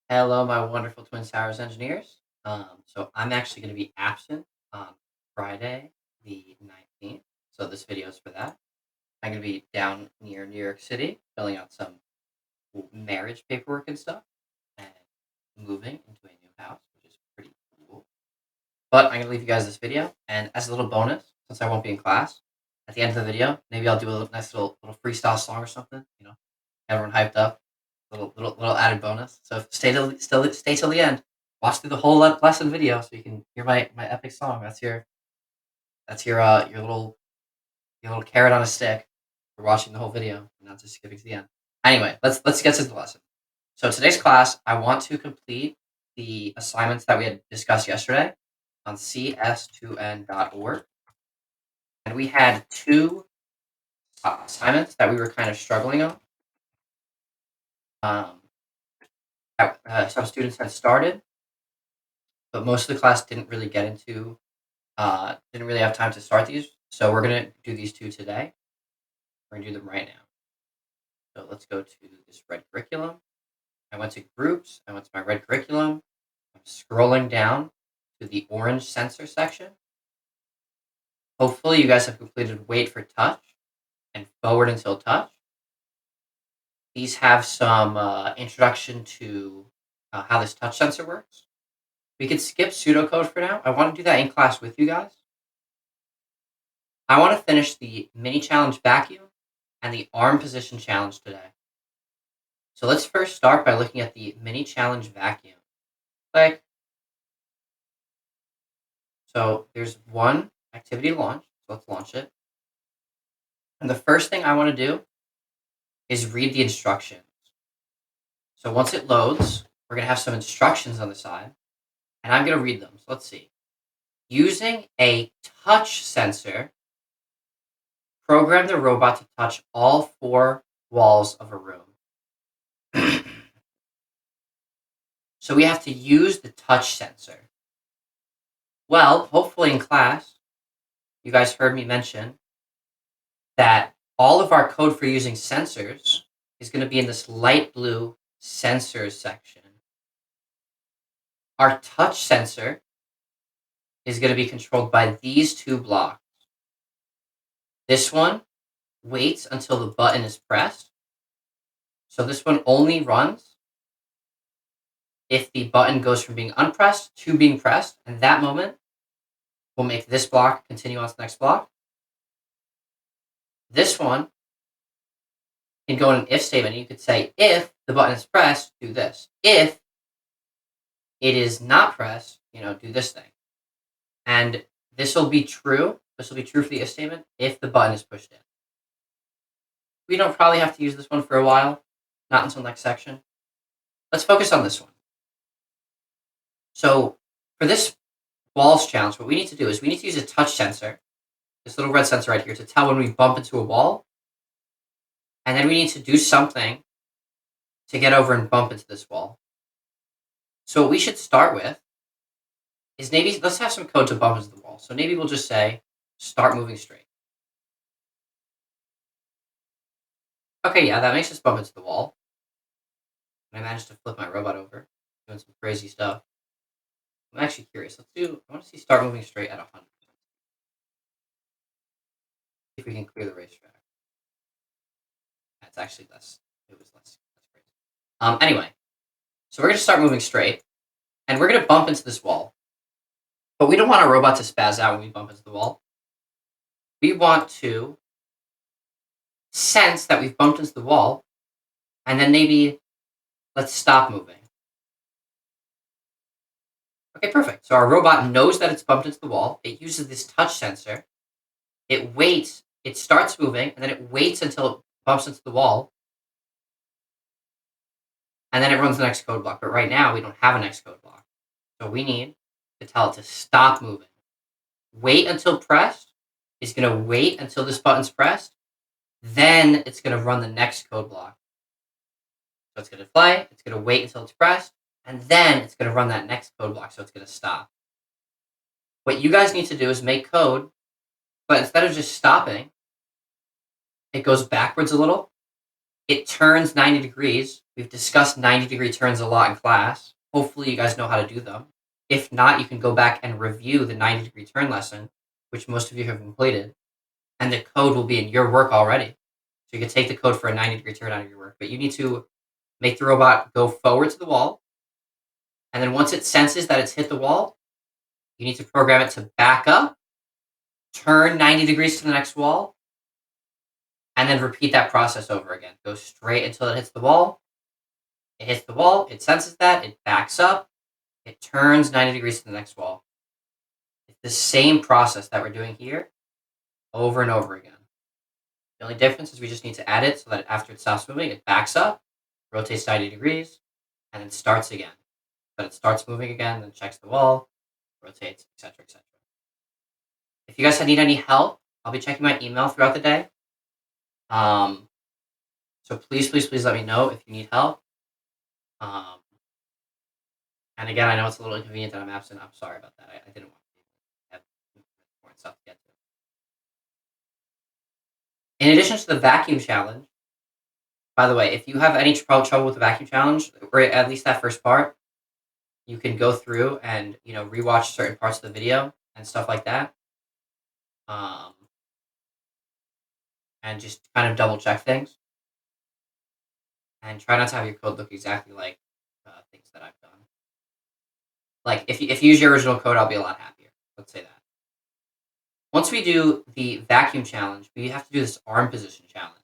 Hello, my wonderful Twin Towers engineers. So I'm actually going to be absent on Friday, the 19th. So this video is for that. I'm going to be down near New York City, filling out some marriage paperwork and stuff, and moving into a new house, which is pretty cool. But I'm going to leave you guys this video, and as a little bonus, since I won't be in class, at the end of the video, maybe I'll do a nice little freestyle song or something. Everyone hyped up. Little added bonus. So stay till the end. Watch through the whole lesson video so you can hear my epic song. That's your little carrot on a stick for watching the whole video and not just skipping to the end. Anyway, let's get to the lesson. So today's class, I want to complete the assignments that we had discussed yesterday on cs2n.org, and we had two assignments that we were kind of struggling on. Some students had started, but most of the class didn't really didn't really have time to start these. So we're gonna do these two today. We're gonna do them right now. So let's go to this red curriculum. I went to groups. I went to my red curriculum. I'm scrolling down to the orange sensor section. Hopefully you guys have completed wait for touch and forward until touch. These have some introduction to how this touch sensor works. We could skip pseudocode for now. I want to do that in class with you guys. I want to finish the mini challenge vacuum and the arm position challenge today. So let's first start by looking at the mini challenge vacuum. Click. So there's one activity launch. So let's launch it. And the first thing I want to do is read the instructions. So once it loads, we're going to have some instructions on the side, and I'm going to read them. So let's see. Using a touch sensor, program the robot to touch all four walls of a room. So we have to use the touch sensor. Well, hopefully in class, you guys heard me mention that all of our code for using sensors is going to be in this light blue sensors section. Our touch sensor is going to be controlled by these two blocks. This one waits until the button is pressed. So this one only runs if the button goes from being unpressed to being pressed, and that moment will make this block continue on to the next block. This one can go in an if statement. You could say, if the button is pressed, do this. If it is not pressed, do this thing. And this will be true. This will be true for the if statement if the button is pushed in. We don't probably have to use this one for a while, not until next section. Let's focus on this one. So for this walls challenge, what we need to do is we need to use a touch sensor, this little red sensor right here, to tell when we bump into a wall. And then we need to do something to get over and bump into this wall. So what we should start with is maybe let's have some code to bump into the wall. So maybe we'll just say, start moving straight. Okay, yeah, that makes us bump into the wall. And I managed to flip my robot over, doing some crazy stuff. I'm actually curious. I want to see start moving straight at 100%. See if we can clear the racetrack. That's actually less. It was less. That's great. Anyway, so we're going to start moving straight, and we're going to bump into this wall. But we don't want our robot to spaz out when we bump into the wall. We want to sense that we've bumped into the wall, and then maybe let's stop moving. Okay, perfect. So our robot knows that it's bumped into the wall. It uses this touch sensor. It waits. It starts moving, and then it waits until it bumps into the wall. And then it runs the next code block. But right now, we don't have a next code block. So we need to tell it to stop moving. Wait until pressed. It's going to wait until this button's pressed. Then it's going to run the next code block. So it's going to play. It's going to wait until it's pressed. And then it's going to run that next code block. So it's going to stop. What you guys need to do is make code, but instead of just stopping, it goes backwards a little. it turns 90 degrees. We've discussed 90-degree turns a lot in class. Hopefully you guys know how to do them. If not, you can go back and review the 90-degree turn lesson, which most of you have completed, and the code will be in your work already. So you can take the code for a 90-degree turn out of your work, but you need to make the robot go forward to the wall, and then once it senses that it's hit the wall, you need to program it to back up, turn 90 degrees to the next wall, and then repeat that process over again. Go straight until it hits the wall. It hits the wall, it senses that, it backs up, it turns 90 degrees to the next wall. It's the same process that we're doing here over and over again. The only difference is we just need to add it so that after it stops moving, it backs up, rotates 90 degrees, and then starts again. So it starts moving again, then checks the wall, rotates, etc., etc. If you guys need any help, I'll be checking my email throughout the day. So please, please, please let me know if you need help. And again, I know it's a little inconvenient that I'm absent. I'm sorry about that. I didn't want to have important stuff to get to. In addition to the vacuum challenge, by the way, if you have any trouble with the vacuum challenge, or at least that first part, you can go through and rewatch certain parts of the video and stuff like that, and just kind of double check things, and try not to have your code look exactly like things that I've done. Like if you use your original code, I'll be a lot happier. Let's say that. Once we do the vacuum challenge, we have to do this arm position challenge.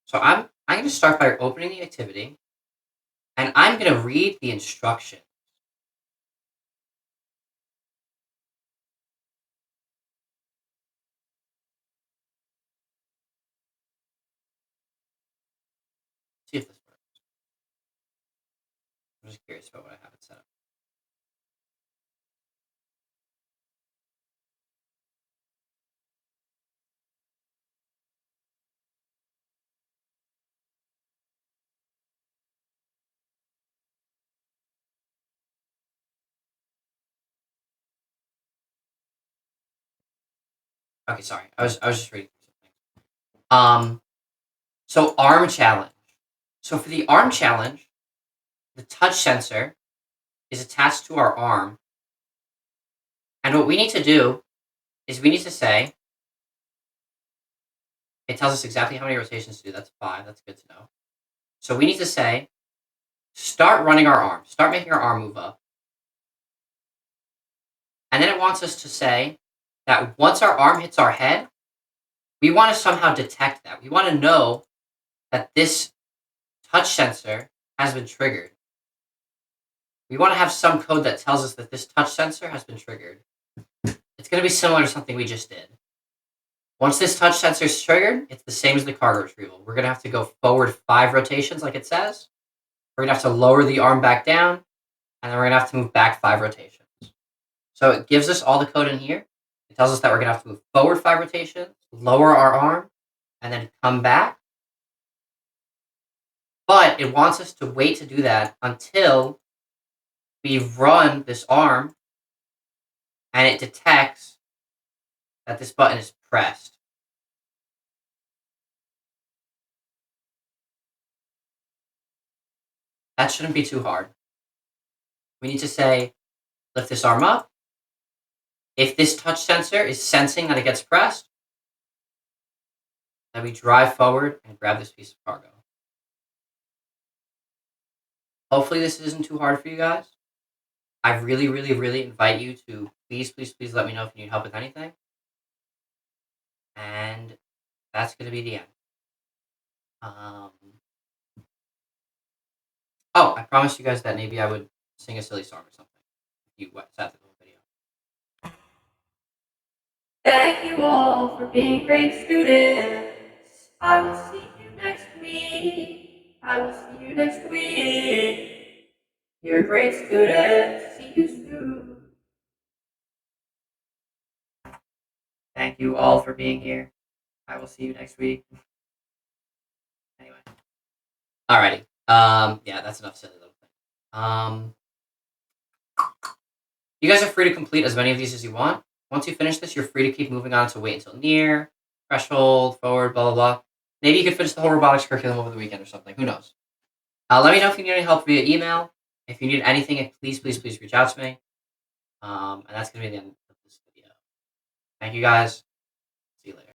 So I'm going to start by opening the activity, and I'm going to read the instructions. See if this works. I'm just curious about what I have it set up. Okay, sorry. I was just reading something. So arm challenge. So for the arm challenge, the touch sensor is attached to our arm. And what we need to do is we need to say, it tells us exactly how many rotations to do. That's 5. That's good to know. So we need to say, start running our arm. Start making our arm move up. And then it wants us to say that once our arm hits our head, we want to somehow detect that. We want to know that this touch sensor has been triggered. We want to have some code that tells us that this touch sensor has been triggered. It's going to be similar to something we just did. Once this touch sensor is triggered, it's the same as the cargo retrieval. We're going to have to go forward 5 rotations like it says. We're going to have to lower the arm back down, and then we're going to have to move back 5 rotations. So it gives us all the code in here. It tells us that we're going to have to move forward 5 rotations, lower our arm, and then come back. But it wants us to wait to do that until we run this arm and it detects that this button is pressed. That shouldn't be too hard. We need to say, lift this arm up. If this touch sensor is sensing that it gets pressed, then we drive forward and grab this piece of cargo. Hopefully this isn't too hard for you guys. I really, really, really invite you to please, please, please let me know if you need help with anything. And that's going to be the end. Oh, I promised you guys that maybe I would sing a silly song or something if you sat through the whole video. Thank you all for being great students. I will see you next week. I will see you next week. You're great students. See you soon. Thank you all for being here. I will see you next week. Anyway. Alrighty. Yeah, that's enough silly little thing. You guys are free to complete as many of these as you want. Once you finish this, you're free to keep moving on to wait until near, threshold, forward, blah, blah, blah. Maybe you could finish the whole robotics curriculum over the weekend or something. Who knows? Let me know if you need any help via email. If you need anything, please reach out to me. And that's going to be the end of this video. Thank you guys. See you later.